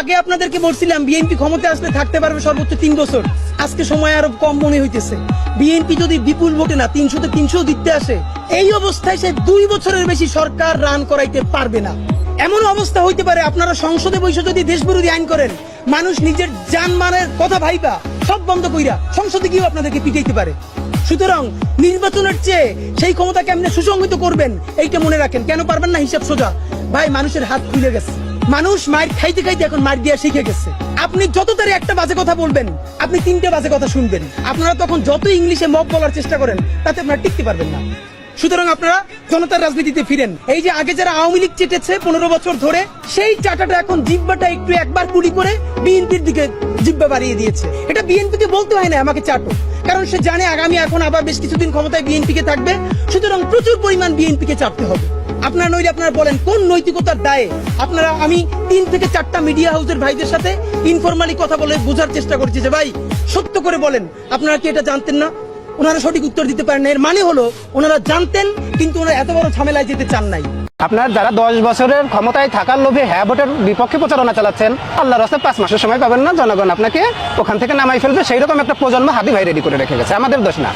আগে আপনাদেরকে বলছিলাম বিএনপি ক্ষমতায় আসলে থাকতে পারবে সর্বোচ্চ 3 বছর। আজকে সময় আরো কম মনে হইতেছে। বিএনপি যদি বিপুল ভোটে না 300-তে 300 দিতে আসে, এই অবস্থায় সে 2 বছরের বেশি সরকার রান করাইতে পারবে না। এমন অবস্থা হইতে পারে আপনারা সংসদে বসে যদি দেশ বিরোধী আইন করেন, মানুষ নিজের জানমালের কথা ভাইবা সব বন্ধ কইরা সংসদে গিয়েও আপনাদেরকে পিটাইতে পারে। সুতরাং নির্বাচনের চেয়ে সেই ক্ষমতা কেমনে সুসংহত করবেন এইটা মনে রাখেন। কেন পারবেন না? হিসাব সোজা ভাই, মানুষের হাত খুলে গেছে। মানুষ মার খাইতে খাইতে এখন মার দিয়া শিখে গেছে। আপনি যত তাড়াতাড়ি একটা বাজে কথা বলবেন, আপনি 3টে বাজে কথা শুনবেন। আপনারা তখন যত ইংলিশে মক বলার চেষ্টা করেন, তাতে আপনারা টিকতে পারবেন না। সুতরাং আপনারা জনতার রাজনীতিতে ফিরেন। এই যে আগে যারা আওয়ামী লীগ চেটেছে 15 বছর ধরে, সেই চাটাটা এখন জিব্বাটা একটু একবার কুলি করে বিএনপির দিকে জিব্বা বাড়িয়ে দিয়েছে। এটা বিএনপিকে বলতে হয় না আমাকে চাটো, কারণ সে জানে আগামী এখন আবার বেশ কিছুদিন ক্ষমতায় বিএনপিকে থাকবে। সুতরাং প্রচুর পরিমাণ বিএনপিকে চাপতে হবে। আপনারা নইলে আপনারা বলেন কোন নৈতিকতার দায়ে আপনারা, আমি 3 থেকে 4টা মিডিয়া হাউসের ভাইদের সাথে ইনফরমালি কথা বলে বোঝার চেষ্টা করছি যে ভাই সত্য করে বলেন, আপনারা কি এটা জানতেন না? ওনারা সঠিক উত্তর দিতে পারেন না। এর মানে হলো ওনারা জানতেন, কিন্তু ওনারা এত বড় ঝামেলায় যেতে চান নাই। আপনারা যারা 10 বছরের ক্ষমতায় থাকার লোভে হ্যাঁ ভোটের বিপক্ষে প্রচারণা চালাচ্ছেন, আল্লাহর রাস্তায় 5 মাসের সময় পাবেন না। জনগণ আপনাকে ওখান থেকে নামাই ফেলবে। সেই রকম একটা প্রজন্ম হাদি ভাই রেডি করে রেখে গেছে, আমাদের দোষ না।